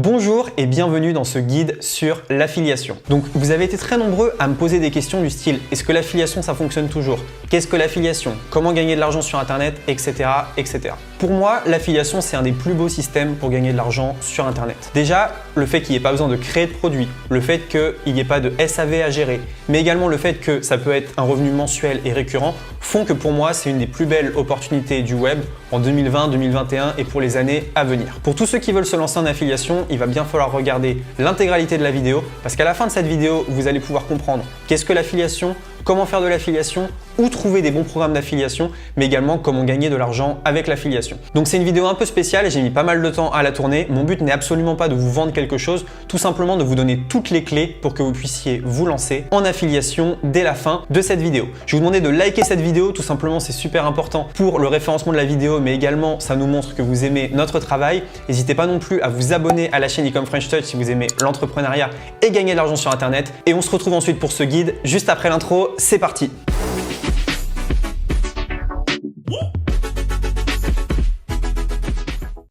Bonjour et bienvenue dans ce guide sur l'affiliation. Donc vous avez été très nombreux à me poser des questions du style est-ce que l'affiliation ça fonctionne toujours? Qu'est-ce que l'affiliation? Comment gagner de l'argent sur internet, etc. etc. Pour moi, l'affiliation c'est un des plus beaux systèmes pour gagner de l'argent sur internet. Déjà, le fait qu'il n'y ait pas besoin de créer de produits, le fait qu'il n'y ait pas de SAV à gérer, mais également le fait que ça peut être un revenu mensuel et récurrent font que pour moi c'est une des plus belles opportunités du web en 2020, 2021 et pour les années à venir. Pour tous ceux qui veulent se lancer en affiliation, il va bien falloir regarder l'intégralité de la vidéo parce qu'à la fin de cette vidéo, vous allez pouvoir comprendre qu'est-ce que l'affiliation, comment faire de l'affiliation, où trouver des bons programmes d'affiliation, mais également comment gagner de l'argent avec l'affiliation. Donc c'est une vidéo un peu spéciale et j'ai mis pas mal de temps à la tourner. Mon but n'est absolument pas de vous vendre quelque chose, tout simplement de vous donner toutes les clés pour que vous puissiez vous lancer en affiliation dès la fin de cette vidéo. Je vais vous demander de liker cette vidéo, tout simplement c'est super important pour le référencement de la vidéo, mais également ça nous montre que vous aimez notre travail. N'hésitez pas non plus à vous abonner à la chaîne Ecom French Touch si vous aimez l'entrepreneuriat et gagner de l'argent sur internet. Et on se retrouve ensuite pour ce guide juste après l'intro. C'est parti!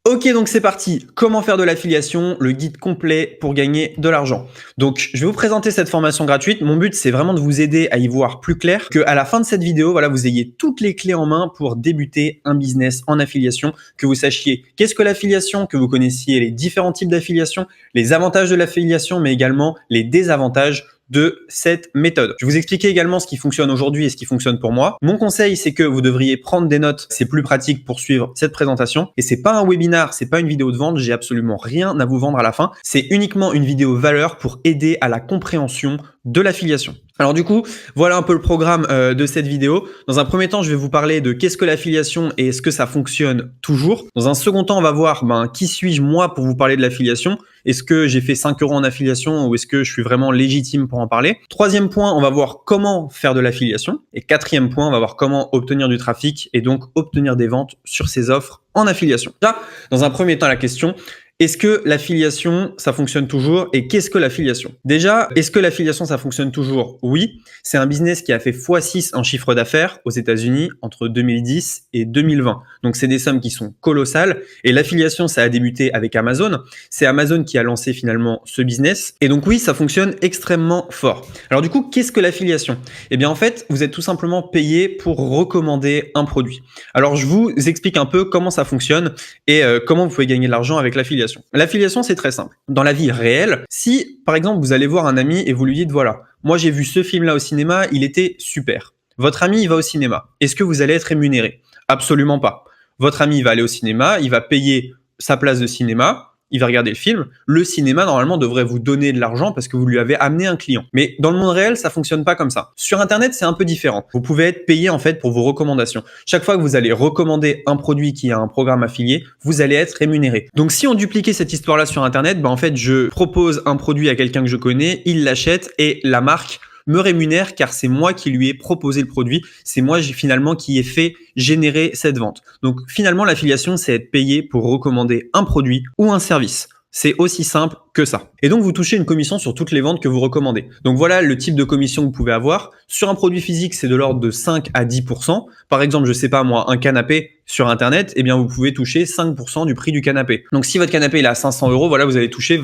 Ok, donc c'est parti. Comment faire de l'affiliation, le guide complet pour gagner de l'argent. Donc, je vais vous présenter cette formation gratuite. Mon but, c'est vraiment de vous aider à y voir plus clair, qu'à la fin de cette vidéo, voilà, vous ayez toutes les clés en main pour débuter un business en affiliation, que vous sachiez qu'est-ce que l'affiliation, que vous connaissiez les différents types d'affiliation, les avantages de l'affiliation, mais également les désavantages de cette méthode. Je vais vous expliquer également ce qui fonctionne aujourd'hui et ce qui fonctionne pour moi. Mon conseil, c'est que vous devriez prendre des notes. C'est plus pratique pour suivre cette présentation. Et c'est pas un webinar, c'est pas une vidéo de vente. J'ai absolument rien à vous vendre à la fin. C'est uniquement une vidéo valeur pour aider à la compréhension de l'affiliation. Alors du coup, voilà un peu le programme de cette vidéo. Dans un premier temps, je vais vous parler de qu'est-ce que l'affiliation et est-ce que ça fonctionne toujours. Dans un second temps, on va voir qui suis-je moi pour vous parler de l'affiliation. Est-ce que j'ai fait 5 € en affiliation ou est-ce que je suis vraiment légitime pour en parler? Troisième point, on va voir comment faire de l'affiliation. Et quatrième point, on va voir comment obtenir du trafic et donc obtenir des ventes sur ces offres en affiliation. Là, dans un premier temps, la question: est-ce que l'affiliation, ça fonctionne toujours? Et qu'est-ce que l'affiliation? Déjà, est-ce que l'affiliation, ça fonctionne toujours? Oui, c'est un business qui a fait x6 en chiffre d'affaires aux États-Unis entre 2010 et 2020. Donc, c'est des sommes qui sont colossales. Et l'affiliation, ça a débuté avec Amazon. C'est Amazon qui a lancé finalement ce business. Et donc, oui, ça fonctionne extrêmement fort. Alors, du coup, qu'est-ce que l'affiliation? Eh bien, en fait, vous êtes tout simplement payé pour recommander un produit. Alors, je vous explique un peu comment ça fonctionne et comment vous pouvez gagner de l'argent avec l'affiliation. L'affiliation, c'est très simple. Dans la vie réelle, si par exemple vous allez voir un ami et vous lui dites voilà, moi j'ai vu ce film-là au cinéma, il était super. Votre ami, il va au cinéma. Est-ce que vous allez être rémunéré? Absolument pas. Votre ami, il va aller au cinéma, il va payer sa place de cinéma, il va regarder le film. Le cinéma, normalement, devrait vous donner de l'argent parce que vous lui avez amené un client. Mais dans le monde réel, ça fonctionne pas comme ça. Sur Internet, c'est un peu différent. Vous pouvez être payé en fait pour vos recommandations. Chaque fois que vous allez recommander un produit qui a un programme affilié, vous allez être rémunéré. Donc, si on dupliquait cette histoire-là sur Internet, en fait, je propose un produit à quelqu'un que je connais, il l'achète et la marque me rémunère car c'est moi qui lui ai proposé le produit, c'est moi finalement qui ai fait générer cette vente. Donc finalement, l'affiliation, c'est être payé pour recommander un produit ou un service. C'est aussi simple que ça. Et donc, vous touchez une commission sur toutes les ventes que vous recommandez. Donc, voilà le type de commission que vous pouvez avoir. Sur un produit physique, c'est de l'ordre de 5 à 10%. Par exemple, je sais pas moi, un canapé sur Internet, eh bien, vous pouvez toucher 5% du prix du canapé. Donc, si votre canapé il est à 500 €, voilà, vous allez toucher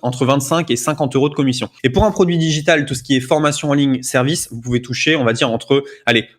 entre 25 et 50 € de commission. Et pour un produit digital, tout ce qui est formation en ligne, service, vous pouvez toucher, on va dire, entre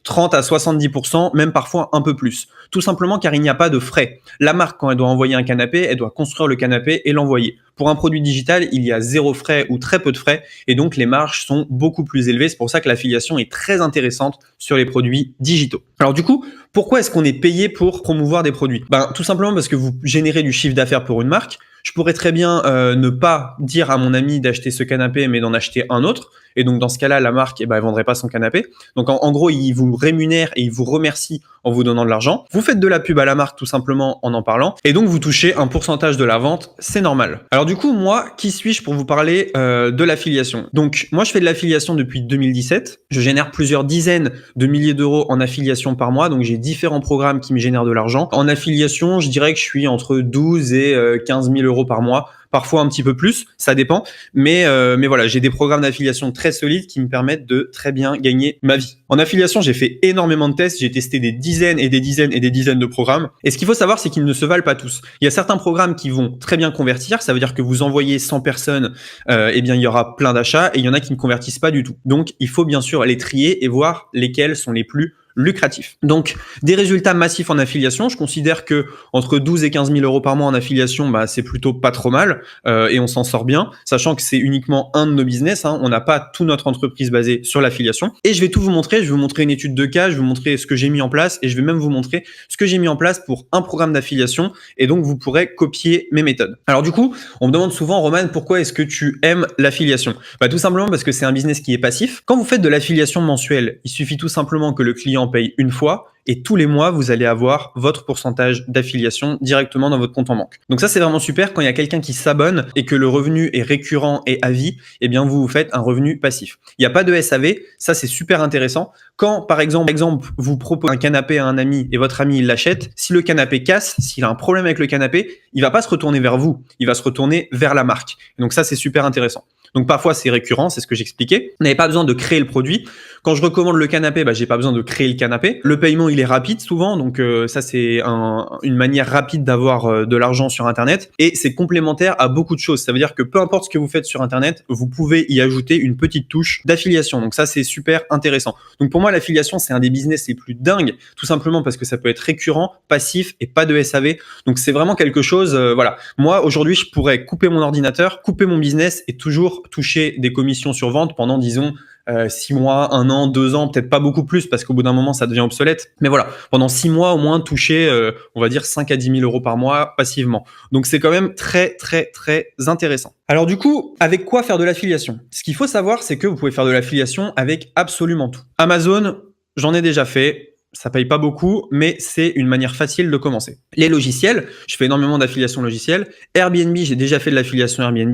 30 à 70%, même parfois un peu plus. Tout simplement car il n'y a pas de frais. La marque, quand elle doit envoyer un canapé, elle doit construire le canapé et l'envoyer. Pour un produit digital, il y a 0 frais ou très peu de frais et donc les marges sont beaucoup plus élevées. C'est pour ça que l'affiliation est très intéressante sur les produits digitaux. Alors du coup, pourquoi est-ce qu'on est payé pour promouvoir des produits? Tout simplement parce que vous générez du chiffre d'affaires pour une marque. Je pourrais très bien ne pas dire à mon ami d'acheter ce canapé mais d'en acheter un autre. Et donc dans ce cas-là, la marque, elle vendrait pas son canapé. Donc en gros, il vous rémunère et il vous remercie en vous donnant de l'argent. Vous faites de la pub à la marque tout simplement en parlant. Et donc vous touchez un pourcentage de la vente, c'est normal. Alors du coup, moi, qui suis-je pour vous parler de l'affiliation? Donc moi, je fais de l'affiliation depuis 2017. Je génère plusieurs dizaines de milliers d'euros en affiliation par mois. Donc j'ai différents programmes qui me génèrent de l'argent. En affiliation, je dirais que je suis entre 12 et 15 000 € par mois parfois un petit peu plus, ça dépend. Mais voilà, j'ai des programmes d'affiliation très solides qui me permettent de très bien gagner ma vie. En affiliation, j'ai fait énormément de tests, j'ai testé des dizaines et des dizaines et des dizaines de programmes. Et ce qu'il faut savoir, c'est qu'ils ne se valent pas tous. Il y a certains programmes qui vont très bien convertir, ça veut dire que vous envoyez 100 personnes, eh bien il y aura plein d'achats, et il y en a qui ne convertissent pas du tout. Donc il faut bien sûr les trier et voir lesquels sont les plus lucratif. Donc, des résultats massifs en affiliation. Je considère que entre 12 et 15 000 euros par mois en affiliation, bah, c'est plutôt pas trop mal et on s'en sort bien, sachant que c'est uniquement un de nos business. Hein. On n'a pas toute notre entreprise basée sur l'affiliation. Et je vais tout vous montrer. Je vais vous montrer une étude de cas, je vais vous montrer ce que j'ai mis en place et je vais même vous montrer ce que j'ai mis en place pour un programme d'affiliation. Et donc, vous pourrez copier mes méthodes. Alors du coup, on me demande souvent, Roman, pourquoi est-ce que tu aimes l'affiliation? Bah, tout simplement parce que c'est un business qui est passif. Quand vous faites de l'affiliation mensuelle, il suffit tout simplement que le client paye une fois et tous les mois, vous allez avoir votre pourcentage d'affiliation directement dans votre compte en banque. Donc ça, c'est vraiment super quand il y a quelqu'un qui s'abonne et que le revenu est récurrent et à vie, eh bien, vous faites un revenu passif. Il n'y a pas de SAV, ça, c'est super intéressant. Quand, par exemple, vous proposez un canapé à un ami et votre ami, il l'achète, si le canapé casse, s'il a un problème avec le canapé, il va pas se retourner vers vous, il va se retourner vers la marque. Et donc ça, c'est super intéressant. Donc parfois c'est récurrent, c'est ce que j'expliquais. Vous n'avez pas besoin de créer le produit. Quand je recommande le canapé, bah, j'ai pas besoin de créer le canapé. Le paiement il est rapide souvent, donc ça c'est une manière rapide d'avoir de l'argent sur Internet et c'est complémentaire à beaucoup de choses. Ça veut dire que peu importe ce que vous faites sur Internet, vous pouvez y ajouter une petite touche d'affiliation. Donc ça c'est super intéressant. Donc pour moi l'affiliation c'est un des business les plus dingues, tout simplement parce que ça peut être récurrent, passif et pas de SAV. Donc c'est vraiment quelque chose. Voilà. Moi aujourd'hui je pourrais couper mon ordinateur, couper mon business et toujours toucher des commissions sur vente pendant, disons, 6 mois, 1 an, 2 ans, peut-être pas beaucoup plus parce qu'au bout d'un moment, ça devient obsolète. Mais voilà, pendant 6 mois au moins, toucher, on va dire 5 à 10 000 euros par mois passivement. Donc, c'est quand même très, très, très intéressant. Alors du coup, avec quoi faire de l'affiliation? Ce qu'il faut savoir, c'est que vous pouvez faire de l'affiliation avec absolument tout. Amazon, j'en ai déjà fait. Ça paye pas beaucoup, mais c'est une manière facile de commencer. Les logiciels, je fais énormément d'affiliation logicielle. Airbnb, j'ai déjà fait de l'affiliation Airbnb.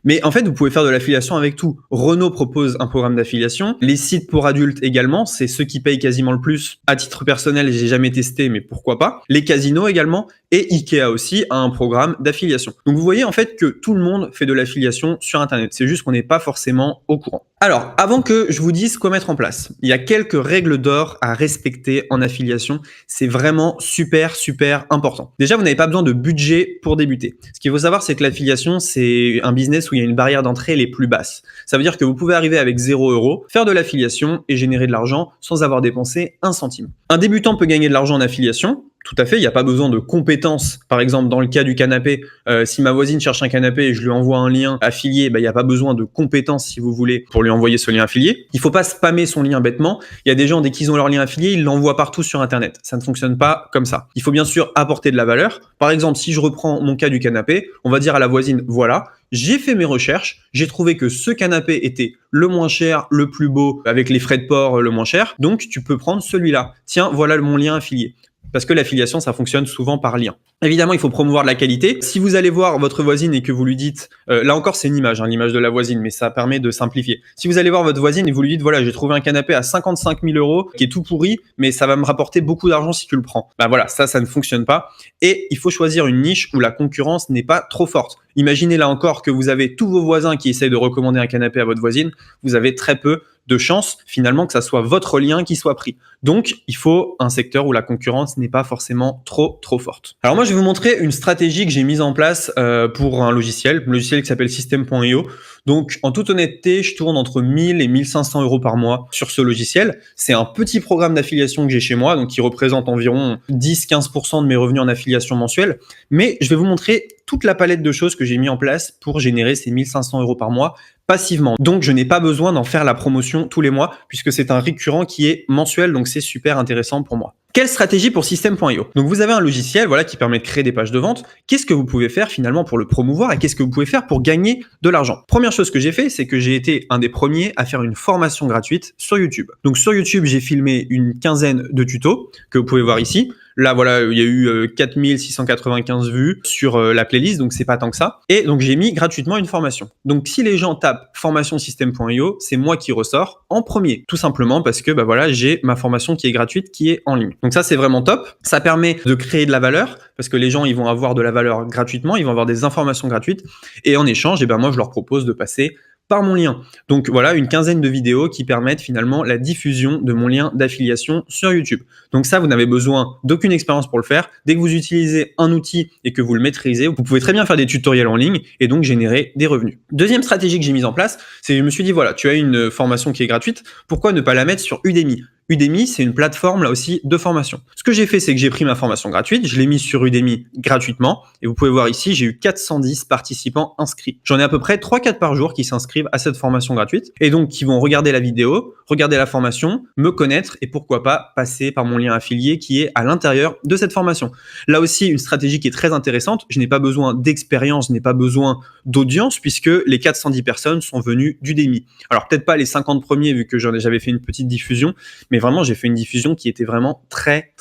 Mais en fait, vous pouvez faire de l'affiliation avec tout. Renault propose un programme d'affiliation. Les sites pour adultes également, c'est ceux qui payent quasiment le plus. À titre personnel, j'ai jamais testé, mais pourquoi pas. Les casinos également. Et Ikea aussi a un programme d'affiliation. Donc vous voyez en fait que tout le monde fait de l'affiliation sur Internet. C'est juste qu'on n'est pas forcément au courant. Alors, avant que je vous dise quoi mettre en place, il y a quelques règles d'or à respecter en affiliation. C'est vraiment super, super important. Déjà, vous n'avez pas besoin de budget pour débuter. Ce qu'il faut savoir, c'est que l'affiliation, c'est un business où il y a une barrière d'entrée les plus basses. Ça veut dire que vous pouvez arriver avec 0 €, faire de l'affiliation et générer de l'argent sans avoir dépensé un centime. Un débutant peut gagner de l'argent en affiliation. Tout à fait, il n'y a pas besoin de compétences. Par exemple, dans le cas du canapé, si ma voisine cherche un canapé et je lui envoie un lien affilié, il n'y a pas besoin de compétences, si vous voulez, pour lui envoyer ce lien affilié. Il ne faut pas spammer son lien bêtement. Il y a des gens, dès qu'ils ont leur lien affilié, ils l'envoient partout sur Internet. Ça ne fonctionne pas comme ça. Il faut bien sûr apporter de la valeur. Par exemple, si je reprends mon cas du canapé, on va dire à la voisine, voilà, j'ai fait mes recherches, j'ai trouvé que ce canapé était le moins cher, le plus beau, avec les frais de port le moins cher, donc tu peux prendre celui-là. Tiens, voilà mon lien affilié. Parce que l'affiliation, ça fonctionne souvent par lien. Évidemment, il faut promouvoir de la qualité. Si vous allez voir votre voisine et que vous lui dites, là encore c'est une image, l'image de la voisine, mais ça permet de simplifier. Si vous allez voir votre voisine et vous lui dites, voilà, j'ai trouvé un canapé à 55 000 € qui est tout pourri, mais ça va me rapporter beaucoup d'argent si tu le prends. Bah voilà, ça ne fonctionne pas. Et il faut choisir une niche où la concurrence n'est pas trop forte. Imaginez là encore que vous avez tous vos voisins qui essayent de recommander un canapé à votre voisine, vous avez très peu de chances finalement que ça soit votre lien qui soit pris. Donc, il faut un secteur où la concurrence n'est pas forcément trop forte. Alors moi, je vais vous montrer une stratégie que j'ai mise en place pour un logiciel qui s'appelle System.io. Donc, en toute honnêteté, je tourne entre 1000 et 1500 € par mois sur ce logiciel. C'est un petit programme d'affiliation que j'ai chez moi, donc qui représente environ 10-15% de mes revenus en affiliation mensuelle. Mais je vais vous montrer toute la palette de choses que j'ai mis en place pour générer ces 1500 € par mois passivement. Donc, je n'ai pas besoin d'en faire la promotion tous les mois puisque c'est un récurrent qui est mensuel, donc c'est super intéressant pour moi. Quelle stratégie pour System.io? Donc vous avez un logiciel qui permet de créer des pages de vente. Qu'est-ce que vous pouvez faire finalement pour le promouvoir et qu'est-ce que vous pouvez faire pour gagner de l'argent? Première chose que j'ai fait, c'est que j'ai été un des premiers à faire une formation gratuite sur YouTube. Donc sur YouTube, j'ai filmé une quinzaine de tutos que vous pouvez voir ici. Là, voilà, il y a eu 4695 vues sur la playlist, donc c'est pas tant que ça. Et donc, j'ai mis gratuitement une formation. Donc, si les gens tapent formation System.io, c'est moi qui ressors en premier. Tout simplement parce que, j'ai ma formation qui est gratuite, qui est en ligne. Donc ça, c'est vraiment top. Ça permet de créer de la valeur parce que les gens, ils vont avoir de la valeur gratuitement, ils vont avoir des informations gratuites et en échange, moi, je leur propose de passer par mon lien. Donc voilà, une quinzaine de vidéos qui permettent finalement la diffusion de mon lien d'affiliation sur YouTube. Donc ça, vous n'avez besoin d'aucune expérience pour le faire. Dès que vous utilisez un outil et que vous le maîtrisez, vous pouvez très bien faire des tutoriels en ligne et donc générer des revenus. Deuxième stratégie que j'ai mise en place, c'est que je me suis dit, voilà, tu as une formation qui est gratuite, pourquoi ne pas la mettre sur Udemy? Udemy, c'est une plateforme là aussi de formation. Ce que j'ai fait, c'est que j'ai pris ma formation gratuite, je l'ai mise sur Udemy gratuitement et vous pouvez voir ici, j'ai eu 410 participants inscrits. J'en ai à peu près 3-4 par jour qui s'inscrivent à cette formation gratuite et donc qui vont regarder la vidéo, regarder la formation, me connaître et pourquoi pas passer par mon lien affilié qui est à l'intérieur de cette formation. Là aussi, une stratégie qui est très intéressante, je n'ai pas besoin d'expérience, je n'ai pas besoin d'audience puisque les 410 personnes sont venues d'Udemy. Alors peut-être pas les 50 premiers vu que j'avais fait une petite diffusion, mais vraiment j'ai fait une diffusion qui était vraiment très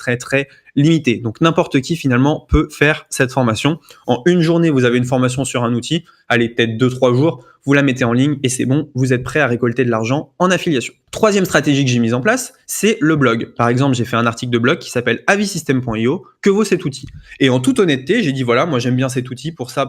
limitée. Donc n'importe qui finalement peut faire cette formation. En une journée, vous avez une formation sur un outil, allez peut-être 2-3 jours, vous la mettez en ligne et c'est bon, vous êtes prêt à récolter de l'argent en affiliation. Troisième stratégie que j'ai mise en place, c'est le blog. Par exemple, j'ai fait un article de blog qui s'appelle avisystem.io, que vaut cet outil? Et en toute honnêteté, j'ai dit voilà, moi j'aime bien cet outil pour ça,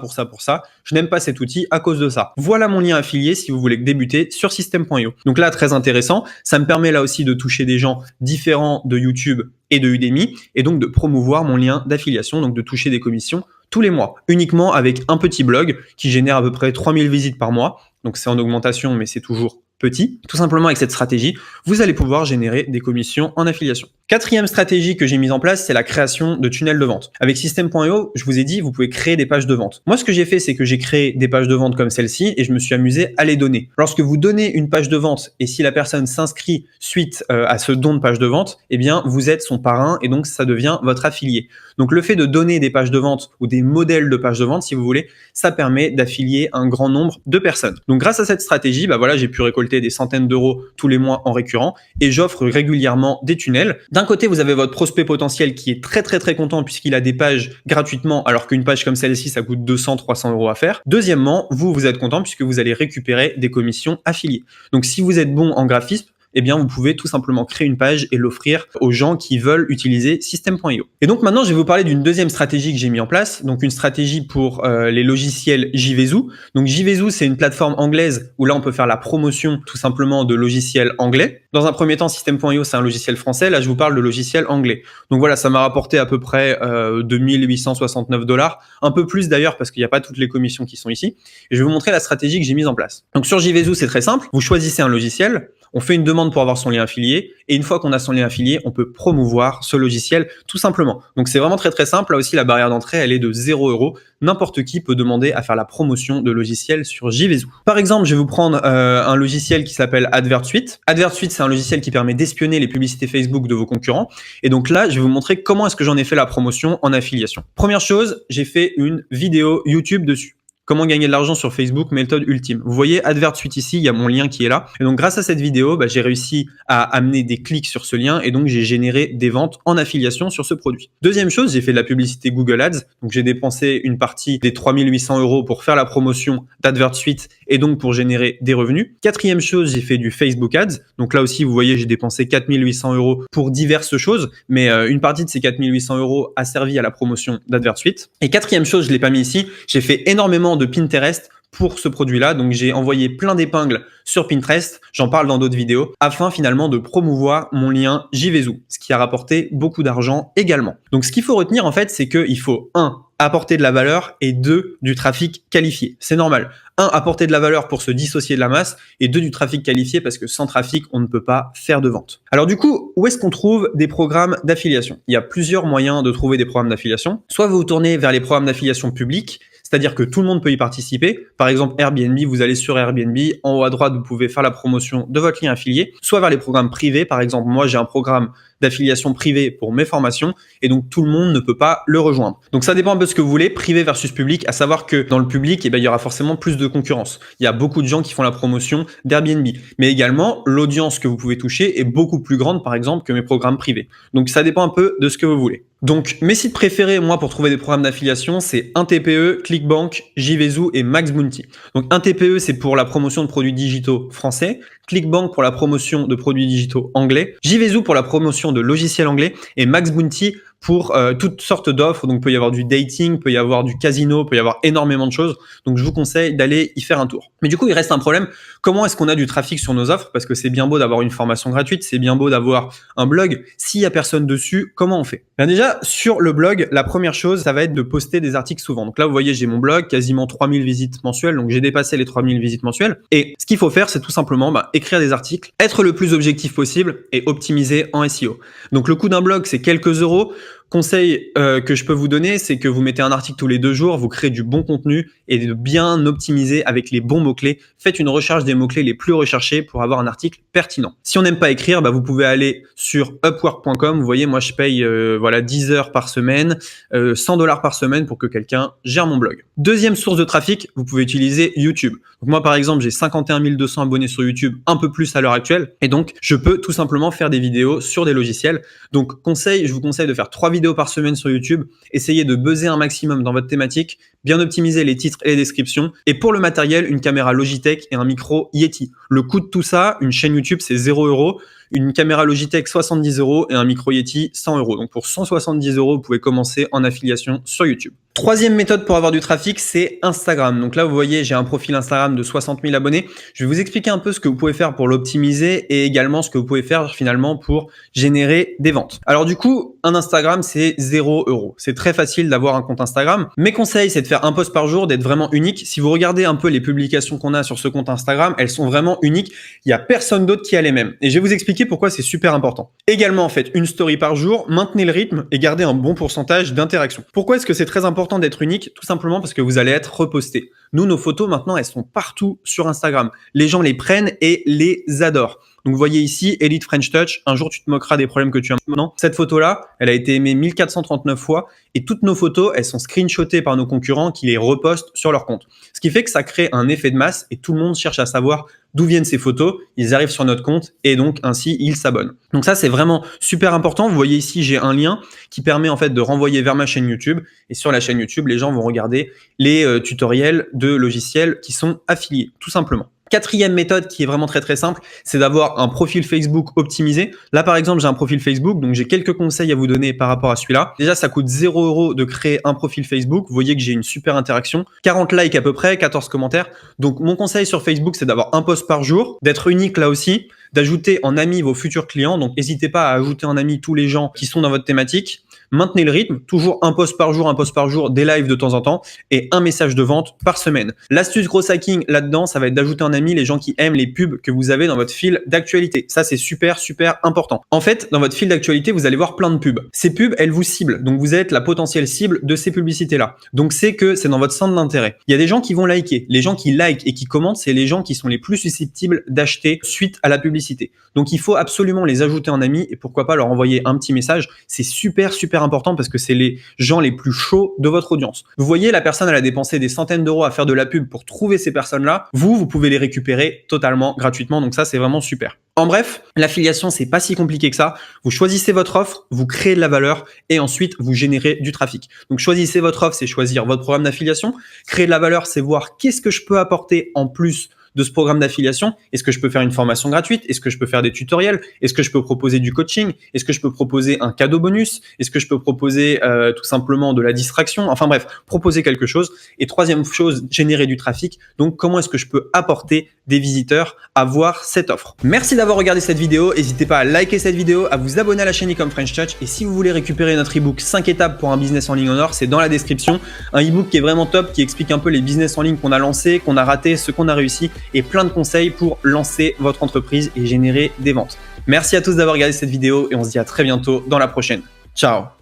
je n'aime pas cet outil à cause de ça. Voilà mon lien affilié si vous voulez débuter sur system.io. Donc là, très intéressant, ça me permet là aussi de toucher des gens différents de YouTube et de Udemy et donc de promouvoir mon lien d'affiliation, donc de toucher des commissions tous les mois, uniquement avec un petit blog qui génère à peu près 3000 visites par mois. Donc c'est en augmentation, mais c'est toujours petit. Tout simplement avec cette stratégie, vous allez pouvoir générer des commissions en affiliation. Quatrième stratégie que j'ai mise en place, c'est la création de tunnels de vente. Avec System.io, je vous ai dit, vous pouvez créer des pages de vente. Moi, ce que j'ai fait, c'est que j'ai créé des pages de vente comme celle-ci et je me suis amusé à les donner. Lorsque vous donnez une page de vente et si la personne s'inscrit suite à ce don de page de vente, eh bien, vous êtes son parrain et donc ça devient votre affilié. Donc, le fait de donner des pages de vente ou des modèles de pages de vente, si vous voulez, ça permet d'affilier un grand nombre de personnes. Donc, grâce à cette stratégie, voilà, j'ai pu récolter des centaines d'euros tous les mois en récurrent et j'offre régulièrement des tunnels. D'un côté, vous avez votre prospect potentiel qui est très content puisqu'il a des pages gratuitement alors qu'une page comme celle-ci, ça coûte 200-300 euros à faire. Deuxièmement, vous êtes content puisque vous allez récupérer des commissions affiliées. Donc, si vous êtes bon en graphisme, eh bien, vous pouvez tout simplement créer une page et l'offrir aux gens qui veulent utiliser System.io. Et donc maintenant, je vais vous parler d'une deuxième stratégie que j'ai mis en place, donc une stratégie pour les logiciels JVZoo. Donc JVZoo, c'est une plateforme anglaise où là, on peut faire la promotion tout simplement de logiciels anglais. Dans un premier temps, System.io, c'est un logiciel français. Là, je vous parle de logiciel anglais. Donc voilà, ça m'a rapporté à peu près 2869 $, un peu plus d'ailleurs parce qu'il n'y a pas toutes les commissions qui sont ici. Et je vais vous montrer la stratégie que j'ai mise en place. Donc sur JVZoo, c'est très simple. Vous choisissez un logiciel. On fait une demande pour avoir son lien affilié et une fois qu'on a son lien affilié, on peut promouvoir ce logiciel tout simplement. Donc c'est vraiment très simple. Là aussi, la barrière d'entrée, elle est de 0 €. N'importe qui peut demander à faire la promotion de logiciels sur JVZoo. Par exemple, je vais vous prendre un logiciel qui s'appelle AdvertSuite. AdvertSuite, c'est un logiciel qui permet d'espionner les publicités Facebook de vos concurrents. Et donc là, je vais vous montrer comment est-ce que j'en ai fait la promotion en affiliation. Première chose, j'ai fait une vidéo YouTube dessus. Comment gagner de l'argent sur Facebook, méthode ultime. Vous voyez AdvertSuite ici, il y a mon lien qui est là. Et donc grâce à cette vidéo, j'ai réussi à amener des clics sur ce lien et donc j'ai généré des ventes en affiliation sur ce produit. Deuxième chose, j'ai fait de la publicité Google Ads. Donc j'ai dépensé une partie des 3800 € pour faire la promotion d'AdvertSuite et donc pour générer des revenus. Quatrième chose, j'ai fait du Facebook Ads. Donc là aussi, vous voyez, j'ai dépensé 4800 € pour diverses choses, mais une partie de ces 4800 € a servi à la promotion d'AdvertSuite. Et quatrième chose, je l'ai pas mis ici, j'ai fait énormément de Pinterest pour ce produit-là. Donc, j'ai envoyé plein d'épingles sur Pinterest, j'en parle dans d'autres vidéos, afin finalement de promouvoir mon lien JVZoo, ce qui a rapporté beaucoup d'argent également. Donc, ce qu'il faut retenir en fait, c'est qu'il faut 1. Apporter de la valeur et 2. Du trafic qualifié. C'est normal. 1. Apporter de la valeur pour se dissocier de la masse et 2. Du trafic qualifié parce que sans trafic, on ne peut pas faire de vente. Alors du coup, où est-ce qu'on trouve des programmes d'affiliation? Il y a plusieurs moyens de trouver des programmes d'affiliation. Soit vous vous tournez vers les programmes d'affiliation publics, c'est-à-dire que tout le monde peut y participer. Par exemple, Airbnb, vous allez sur Airbnb, en haut à droite, vous pouvez faire la promotion de votre lien affilié, soit vers les programmes privés. Par exemple, moi, j'ai un programme d'affiliation privée pour mes formations et donc tout le monde ne peut pas le rejoindre. Donc ça dépend un peu de ce que vous voulez, privé versus public, à savoir que dans le public, il y aura forcément plus de concurrence. Il y a beaucoup de gens qui font la promotion d'Airbnb, mais également l'audience que vous pouvez toucher est beaucoup plus grande par exemple que mes programmes privés. Donc ça dépend un peu de ce que vous voulez. Donc mes sites préférés moi pour trouver des programmes d'affiliation, c'est 1TPE, ClickBank, JVZoo et MaxBounty. Donc 1TPE c'est pour la promotion de produits digitaux français, Clickbank pour la promotion de produits digitaux anglais, JVZoo pour la promotion de logiciels anglais et Max Bounty pour toutes sortes d'offres. Donc, il peut y avoir du dating, peut y avoir du casino, peut y avoir énormément de choses. Donc, je vous conseille d'aller y faire un tour. Mais du coup, il reste un problème. Comment est-ce qu'on a du trafic sur nos offres? Parce que c'est bien beau d'avoir une formation gratuite, c'est bien beau d'avoir un blog. S'il y a personne dessus, comment on fait? Bien déjà, sur le blog, la première chose, ça va être de poster des articles souvent. Donc là, vous voyez, j'ai mon blog, quasiment 3000 visites mensuelles. Donc, j'ai dépassé les 3000 visites mensuelles. Et ce qu'il faut faire, c'est tout simplement écrire des articles, être le plus objectif possible et optimiser en SEO. Donc, le coût d'un blog, c'est quelques euros. Conseil que je peux vous donner, c'est que vous mettez un article tous les 2 jours, vous créez du bon contenu et de bien optimiser avec les bons mots-clés. Faites une recherche des mots-clés les plus recherchés pour avoir un article pertinent. Si on n'aime pas écrire, vous pouvez aller sur upwork.com. Vous voyez, moi je paye 10 heures par semaine, $100 par semaine pour que quelqu'un gère mon blog. Deuxième source de trafic, vous pouvez utiliser YouTube. Donc moi par exemple, j'ai 51 200 abonnés sur YouTube, un peu plus à l'heure actuelle. Et donc, je peux tout simplement faire des vidéos sur des logiciels. Donc je vous conseille de faire 3 vidéos par semaine sur YouTube, essayez de buzzer un maximum dans votre thématique, bien optimiser les titres et les descriptions. Et pour le matériel, une caméra Logitech et un micro Yeti. Le coût de tout ça, une chaîne YouTube, c'est 0 €. Une caméra Logitech 70 € et un micro Yeti 100 €. Donc pour 170 €, vous pouvez commencer en affiliation sur YouTube. Troisième méthode pour avoir du trafic, c'est Instagram. Donc là, vous voyez, j'ai un profil Instagram de 60 000 abonnés. Je vais vous expliquer un peu ce que vous pouvez faire pour l'optimiser et également ce que vous pouvez faire finalement pour générer des ventes. Alors du coup, un Instagram, c'est 0 €. C'est très facile d'avoir un compte Instagram. Mes conseils, c'est de faire un post par jour, d'être vraiment unique. Si vous regardez un peu les publications qu'on a sur ce compte Instagram, elles sont vraiment uniques. Il n'y a personne d'autre qui a les mêmes. Et je vais vous expliquer pourquoi c'est super important. Également, faites une story par jour, maintenez le rythme et gardez un bon pourcentage d'interaction. Pourquoi est-ce que c'est très important d'être unique? Tout simplement parce que vous allez être reposté. Nous, nos photos, maintenant, elles sont partout sur Instagram. Les gens les prennent et les adorent. Donc, vous voyez ici, Elite French Touch. Un jour, tu te moqueras des problèmes que tu as maintenant. Cette photo-là, elle a été aimée 1439 fois et toutes nos photos, elles sont screenshotées par nos concurrents qui les repostent sur leur compte. Ce qui fait que ça crée un effet de masse et tout le monde cherche à savoir d'où viennent ces photos. Ils arrivent sur notre compte et donc ainsi, ils s'abonnent. Donc ça, c'est vraiment super important. Vous voyez ici, j'ai un lien qui permet en fait de renvoyer vers ma chaîne YouTube. Et sur la chaîne YouTube, les gens vont regarder les tutoriels de logiciels qui sont affiliés, tout simplement. Quatrième méthode qui est vraiment très très simple, c'est d'avoir un profil Facebook optimisé. Là par exemple, j'ai un profil Facebook, donc j'ai quelques conseils à vous donner par rapport à celui-là. Déjà, ça coûte 0 € de créer un profil Facebook. Vous voyez que j'ai une super interaction, 40 likes à peu près, 14 commentaires. Donc mon conseil sur Facebook, c'est d'avoir un post par jour, d'être unique là aussi, d'ajouter en ami vos futurs clients. Donc n'hésitez pas à ajouter en ami tous les gens qui sont dans votre thématique. Maintenez le rythme, toujours un post par jour, des lives de temps en temps et un message de vente par semaine. L'astuce gros hacking là-dedans, ça va être d'ajouter en ami les gens qui aiment les pubs que vous avez dans votre fil d'actualité. Ça, c'est super, super important. En fait, dans votre fil d'actualité, vous allez voir plein de pubs. Ces pubs, elles vous ciblent. Donc, vous êtes la potentielle cible de ces publicités-là. Donc, c'est dans votre centre d'intérêt. Il y a des gens qui vont liker. Les gens qui likent et qui commentent, c'est les gens qui sont les plus susceptibles d'acheter suite à la publicité. Donc, il faut absolument les ajouter en ami et pourquoi pas leur envoyer un petit message. C'est super, super important parce que c'est les gens les plus chauds de votre audience. Vous voyez, la personne, elle a dépensé des centaines d'euros à faire de la pub pour trouver ces personnes-là. Vous pouvez les récupérer totalement gratuitement. Donc ça, c'est vraiment super. En bref, l'affiliation, c'est pas si compliqué que ça. Vous choisissez votre offre, vous créez de la valeur et ensuite vous générez du trafic. Donc choisissez votre offre, c'est choisir votre programme d'affiliation. Créer de la valeur, c'est voir qu'est-ce que je peux apporter en plus de ce programme d'affiliation. Est-ce que je peux faire une formation gratuite? Est-ce que je peux faire des tutoriels? Est-ce que je peux proposer du coaching? Est-ce que je peux proposer un cadeau bonus? Est-ce que je peux proposer tout simplement de la distraction? Enfin bref, proposer quelque chose. Et troisième chose, générer du trafic. Donc comment est-ce que je peux apporter des visiteurs à voir cette offre? Merci d'avoir regardé cette vidéo. N'hésitez pas à liker cette vidéo, à vous abonner à la chaîne Ecom French Touch. Et si vous voulez récupérer notre ebook 5 étapes pour un business en ligne en or, c'est dans la description. Un ebook qui est vraiment top, qui explique un peu les business en ligne qu'on a lancés, qu'on a ratés, ce qu'on a réussi et plein de conseils pour lancer votre entreprise et générer des ventes. Merci à tous d'avoir regardé cette vidéo et on se dit à très bientôt dans la prochaine. Ciao!